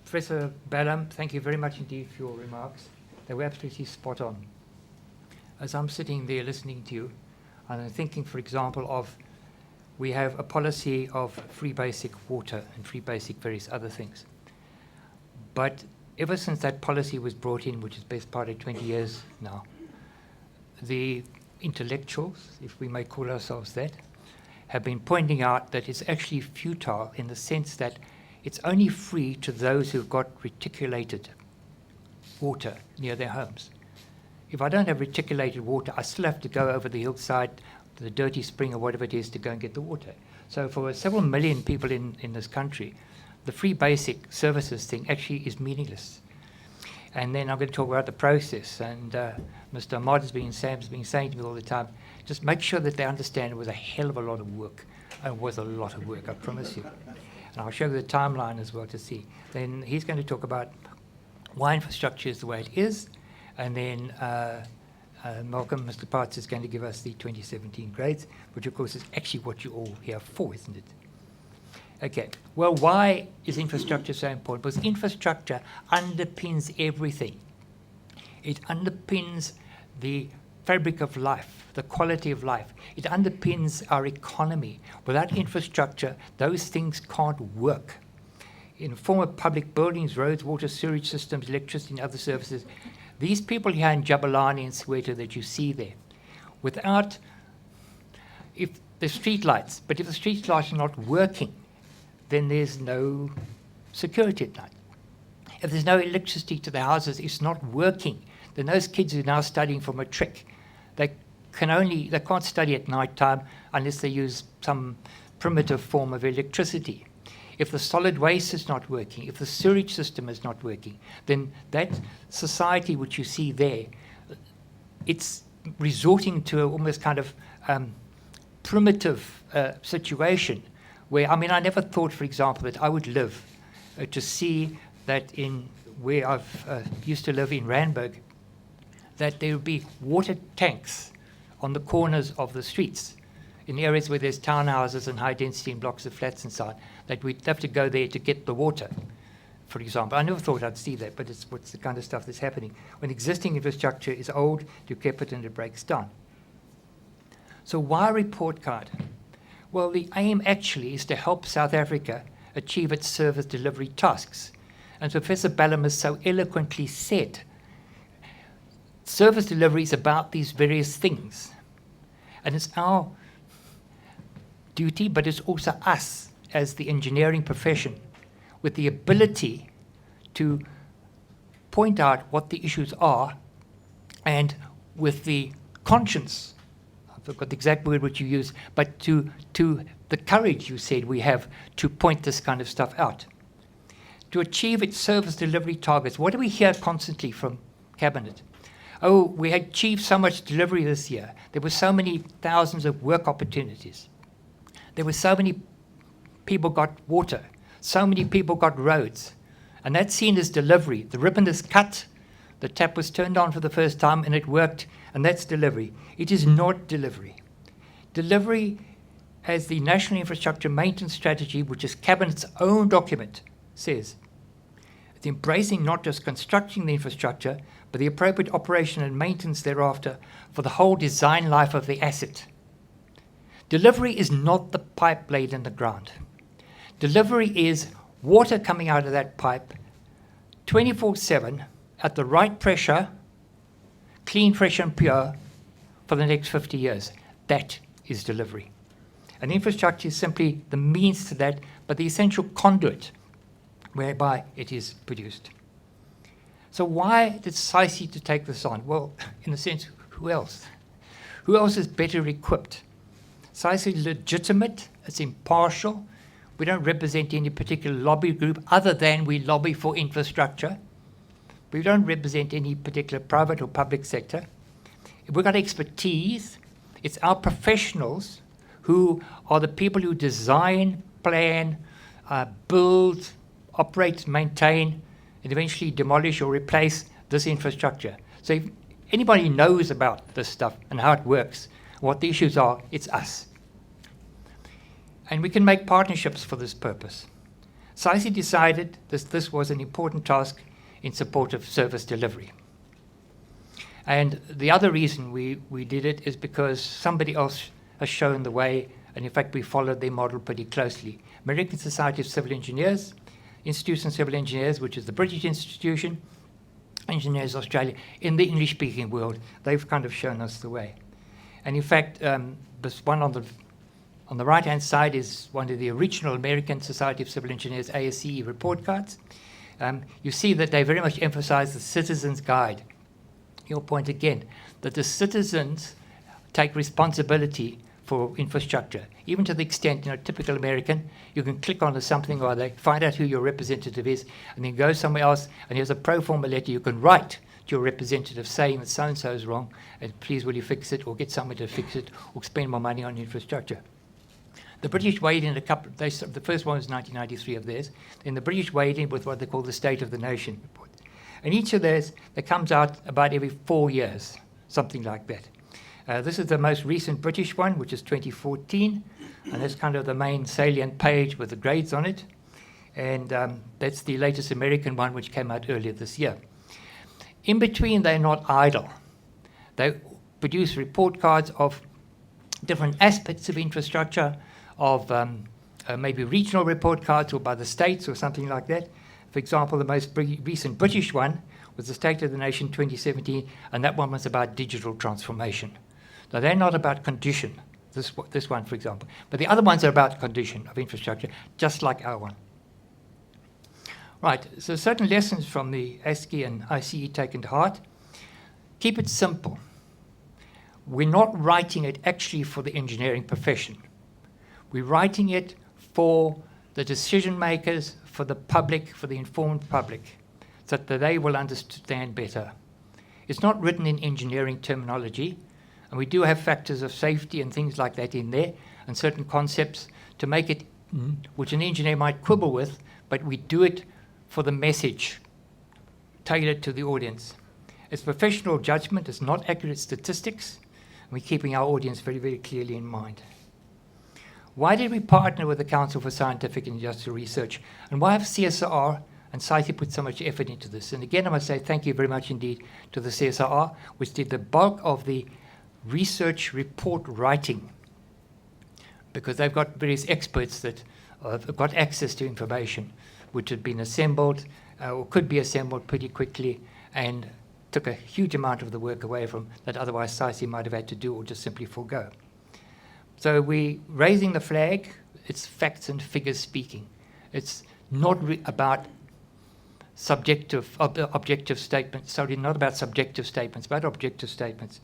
Professor Ballum, thank you very much indeed for your remarks. They were absolutely spot on. As I'm sitting there listening to you, and I'm thinking, for example, of we have a policy of free basic water and free basic various other things. But ever since that policy was brought in, which is best part of 20 years now, the intellectuals, if we may call ourselves that, have been pointing out that it's actually futile in the sense that it's only free to those who've got reticulated water near their homes. If I don't have reticulated water, I still have to go over the hillside to the dirty spring or whatever it is to go and get the water. So for several million people in this country, the free basic services thing actually is meaningless. And then I'm going to talk about the process. And Mr. Ahmad Sam's been saying to me all the time, just make sure that they understand it was a hell of a lot of work. It was a lot of work, I promise you. And I'll show you the timeline as well to see. Then he's going to talk about why infrastructure is the way it is. And then Malcolm, Mr. Parts, is going to give us the 2017 grades, which of course is actually what you're all here for, isn't it? Okay, well, why is infrastructure so important? Because infrastructure underpins everything. It underpins the fabric of life, the quality of life. It underpins our economy. Without infrastructure, those things can't work. In the form of public buildings, roads, water, sewage systems, electricity, and other services, these people here in Jabulani and Soweto that you see there, without, if the street lights, but if the street lights are not working, then there's no security at night. If there's no electricity to the houses, it's not working. Then those kids who are now studying for matric, they can't study at night time unless they use some primitive form of electricity. If the solid waste is not working, if the sewage system is not working, then that society which you see there, it's resorting to a almost kind of primitive situation where, I mean, I never thought, for example, that I would live to see that in where I've used to live in Randburg, that there would be water tanks on the corners of the streets in areas where there's townhouses and high density and blocks of flats and so on, that we'd have to go there to get the water, for example. I never thought I'd see that, but it's what's the kind of stuff that's happening when existing infrastructure is old, decrepit, and it breaks down. So why a report card? Well, the aim actually is to help South Africa achieve its service delivery tasks. And Professor Ballum has so eloquently said, service delivery is about these various things. And it's our duty, but it's also us as the engineering profession with the ability to point out what the issues are and with the conscience, I forgot the exact word which you use, but to the courage you said we have to point this kind of stuff out. To achieve its service delivery targets, what do we hear constantly from Cabinet? Oh, we had achieved so much delivery this year. There were so many thousands of work opportunities. There were so many people got water. So many people got roads. And that's seen as delivery. The ribbon is cut, the tap was turned on for the first time, and it worked, and that's delivery. It is not delivery. Delivery, as the National Infrastructure Maintenance Strategy, which is Cabinet's own document, says, it's embracing not just constructing the infrastructure, but the appropriate operation and maintenance thereafter for the whole design life of the asset. Delivery is not the pipe laid in the ground. Delivery is water coming out of that pipe 24/7 at the right pressure, clean, fresh and pure for the next 50 years. That is delivery. And infrastructure is simply the means to that, but the essential conduit whereby it is produced. So why did SAICE to take this on? Well, in a sense, who else? Who else is better equipped? SAICE is legitimate, it's impartial. We don't represent any particular lobby group other than we lobby for infrastructure. We don't represent any particular private or public sector. If we've got expertise, it's our professionals who are the people who design, plan, build, operate, maintain, and eventually demolish or replace this infrastructure. So if anybody knows about this stuff and how it works, what the issues are, it's us. And we can make partnerships for this purpose. SAICE decided this was an important task in support of service delivery. And the other reason we did it is because somebody else has shown the way, and in fact we followed their model pretty closely. American Society of Civil Engineers, Institution of Civil Engineers, which is the British institution, Engineers Australia, in the English-speaking world, they've kind of shown us the way. And in fact, this one on the right-hand side is one of the original American Society of Civil Engineers, ASCE report cards. You see that they very much emphasize the citizen's guide. Your point again, that the citizens take responsibility for infrastructure, even to the extent, typical American, you can click on something or other, find out who your representative is, and then go somewhere else, and here's a pro forma letter you can write to your representative saying that so-and-so is wrong, and please will you fix it, or get someone to fix it, or spend more money on infrastructure. The British weighed in the first one was 1993 of theirs, then the British weighed in with what they call the State of the Nation report. And each of theirs, that comes out about every 4 years, something like that. This is the most recent British one, which is 2014, and that's kind of the main salient page with the grades on it. And that's the latest American one, which came out earlier this year. In between, they're not idle. They produce report cards of different aspects of infrastructure, of maybe regional report cards or by the states or something like that. For example, the most recent British one was the State of the Nation 2017, and that one was about digital transformation. Now, they're not about condition, this one, for example. But the other ones are about condition of infrastructure, just like our one. Right, so certain lessons from the ASCE and ICE taken to heart. Keep it simple. We're not writing it actually for the engineering profession. We're writing it for the decision makers, for the public, for the informed public, so that they will understand better. It's not written in engineering terminology, and we do have factors of safety and things like that in there, and certain concepts to make it, which an engineer might quibble with, but we do it for the message, tailored to the audience. It's professional judgment, it's not accurate statistics, and we're keeping our audience very, very clearly in mind. Why did we partner with the Council for Scientific and Industrial Research? And why have CSIR and SAICE put so much effort into this? And again, I must say thank you very much indeed to the CSIR, which did the bulk of the research report writing, because they've got various experts that have got access to information which had been assembled or could be assembled pretty quickly, and took a huge amount of the work away from that otherwise SAICE might have had to do or just simply forego. So we're raising the flag. It's facts and figures speaking. It's not about objective statements. Sorry, not about subjective statements, but objective statements.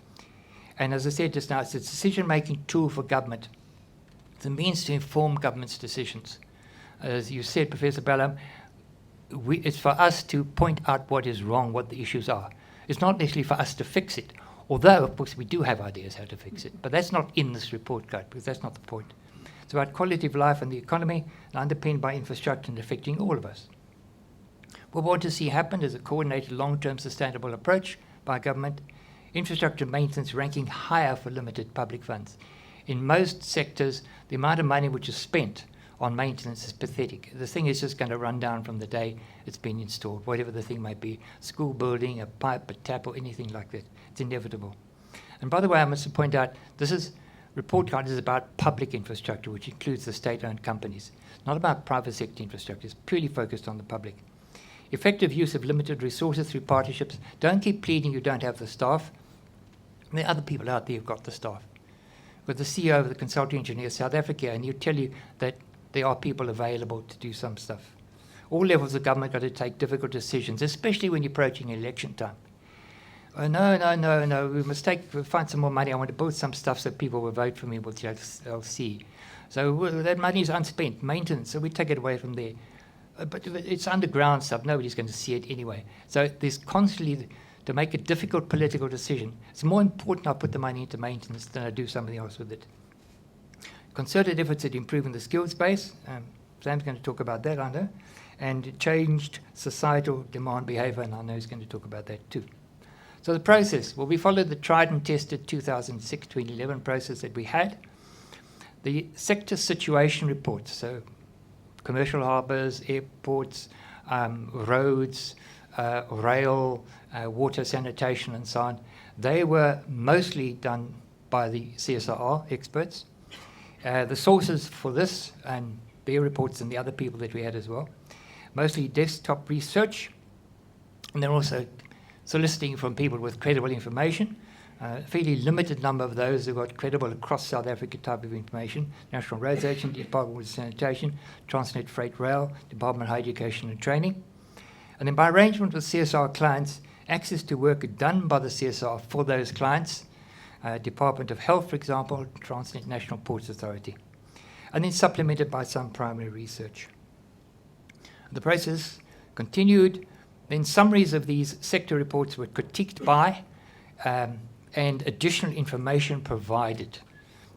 And as I said just now, it's a decision-making tool for government. It's a means to inform government's decisions. As you said, Professor Bellam, it's for us to point out what is wrong, what the issues are. It's not necessarily for us to fix it. Although, of course, we do have ideas how to fix it, but that's not in this report card, because that's not the point. It's about quality of life and the economy, and underpinned by infrastructure and affecting all of us. What we want to see happen is a coordinated long-term sustainable approach by government, infrastructure maintenance ranking higher for limited public funds. In most sectors, the amount of money which is spent on maintenance is pathetic. The thing is just going to run down from the day it's been installed, whatever the thing might be, school building, a pipe, a tap, or anything like that. It's inevitable. And by the way, I must point out, report card is about public infrastructure, which includes the state-owned companies. Not about private sector infrastructure. It's purely focused on the public. Effective use of limited resources through partnerships. Don't keep pleading you don't have the staff. There are other people out there who've got the staff. With the CEO of the Consulting Engineers South Africa, and he'll tell you that there are people available to do some stuff. All levels of government got to take difficult decisions, especially when you're approaching election time. Oh, no, we must find some more money. I want to build some stuff so people will vote for me with LC. So that money is unspent, maintenance, so we take it away from there. But it's underground stuff. Nobody's going to see it anyway. So there's constantly, to make a difficult political decision, it's more important I put the money into maintenance than I do something else with it. Concerted efforts at improving the skills base. Sam's going to talk about that, I know. And changed societal demand behavior, and I know he's going to talk about that too. So the process, well, we followed the tried and tested 2006-2011 process that we had. The sector situation reports, so commercial harbours, airports, roads, rail, water sanitation and so on. They were mostly done by the CSIR experts. The sources for this and their reports and the other people that we had as well, mostly desktop research, and they're also soliciting from people with credible information. A fairly limited number of those who got credible across South Africa type of information: National Roads Agency, Department of Sanitation, Transnet Freight Rail, Department of Higher Education and Training. And then by arrangement with CSR clients, access to work done by the CSR for those clients, Department of Health, for example, Transnet National Ports Authority, and then supplemented by some primary research. The process continued. Then summaries of these sector reports were critiqued by and additional information provided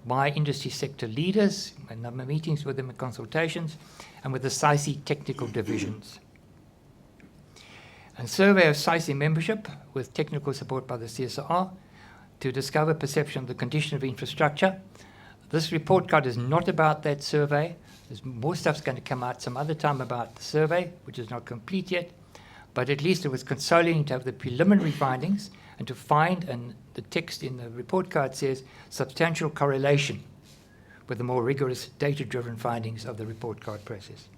by industry sector leaders, a number of meetings with them and consultations, and with the SAICE technical divisions. A survey of SAICE membership with technical support by the CSR to discover perception of the condition of infrastructure. This report card is not about that survey. There's more stuff's going to come out some other time about the survey, which is not complete yet, but at least it was consoling to have the preliminary findings and to find, and the text in the report card says, substantial correlation with the more rigorous data-driven findings of the report card process.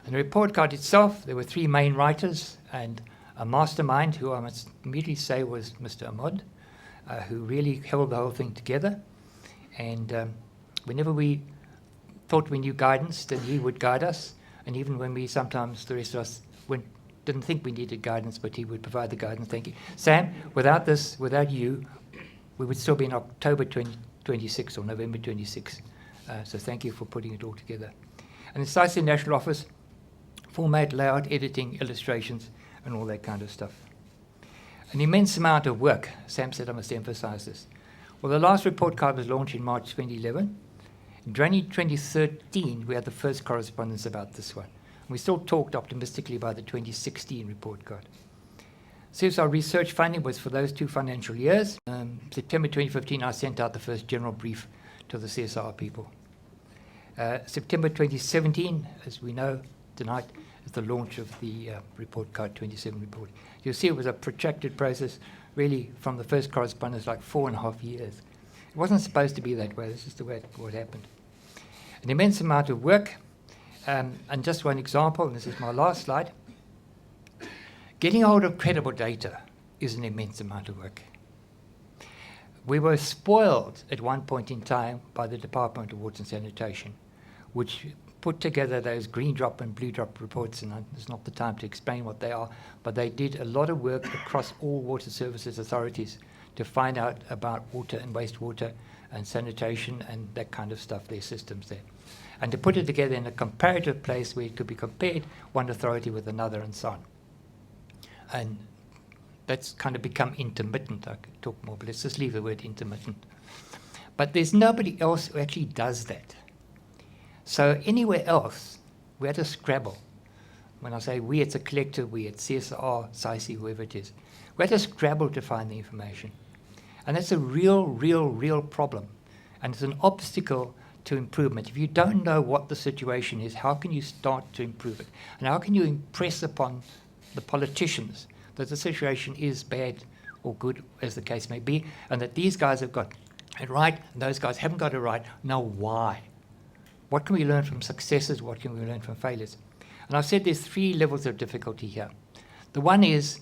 In the report card itself, there were three main writers and a mastermind, who I must immediately say was Mr. Ahmad, who really held the whole thing together. And whenever we thought we knew guidance, then he would guide us. And even when we sometimes, the rest of us, didn't think we needed guidance, but he would provide the guidance. Thank you. Sam, without this, without you, we would still be in October 2026 or November 26. So thank you for putting it all together. And the SAICE National Office, format, layout, editing, illustrations, and all that kind of stuff. An immense amount of work. Sam said I must emphasize this. Well, the last report card was launched in March 2011. In January 2013, we had the first correspondence about this one. We still talked optimistically about the 2016 report card. CSR research funding was for those 2 financial years. September 2015, I sent out the first general brief to the CSR people. September 2017, as we know tonight, is the launch of the report card 27 report. You'll see it was a protracted process, really from the first correspondence, like 4.5 years. It wasn't supposed to be that way. This is the way what happened. An immense amount of work. And just one example, and this is my last slide. Getting hold of credible data is an immense amount of work. We were spoiled at one point in time by the Department of Water and Sanitation, which put together those green drop and blue drop reports, and it's not the time to explain what they are, but they did a lot of work across all water services authorities to find out about water and wastewater and sanitation and that kind of stuff, their systems there. And to put it together in a comparative place where it could be compared, one authority with another and so on. And that's kind of become intermittent. I could talk more, but let's just leave the word intermittent. But there's nobody else who actually does that. So anywhere else, we had to scrabble. When I say we, it's a collective we, it's CSR, SAICE, whoever it is. We had to scrabble to find the information. And that's a real problem. And it's an obstacle to improvement. If you don't know what the situation is, how can you start to improve it? And how can you impress upon the politicians that the situation is bad or good, as the case may be, and that these guys have got it right, and those guys haven't got it right. Now why? What can we learn from successes? What can we learn from failures? And I've said there's 3 levels of difficulty here. The one is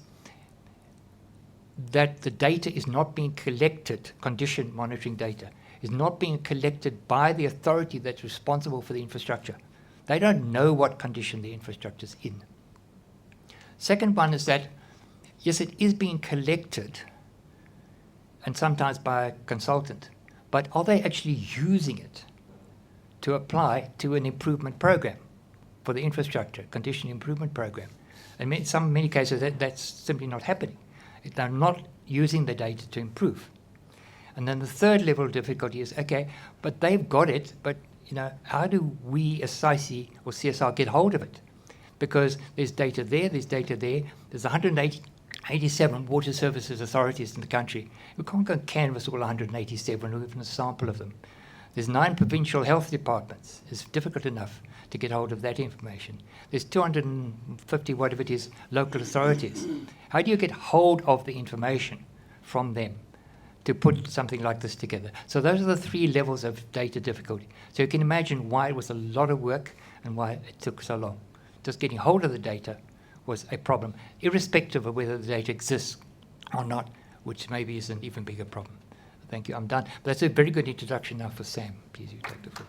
that the data is not being collected, condition monitoring data, is not being collected by the authority that's responsible for the infrastructure. They don't know what condition the infrastructure is in. Second one is that, yes, it is being collected, and sometimes by a consultant, but are they actually using it to apply to an improvement program for the infrastructure, condition improvement program? And in many cases, that's simply not happening. They're not using the data to improve. And then the third level of difficulty is, okay, but they've got it, but how do we as SAICE or CSR get hold of it? Because there's data there, there's 187 water services authorities in the country. We can't go and canvass all 187 or even a sample of them. There's 9 provincial health departments. It's difficult enough to get hold of that information. There's 250, whatever it is, local authorities. How do you get hold of the information from them to put something like this together? So those are the 3 levels of data difficulty. So you can imagine why it was a lot of work and why it took so long. Just getting hold of the data was a problem, irrespective of whether the data exists or not, which maybe is an even bigger problem. Thank you, I'm done. But that's a very good introduction now for Sam. Please, you take the floor.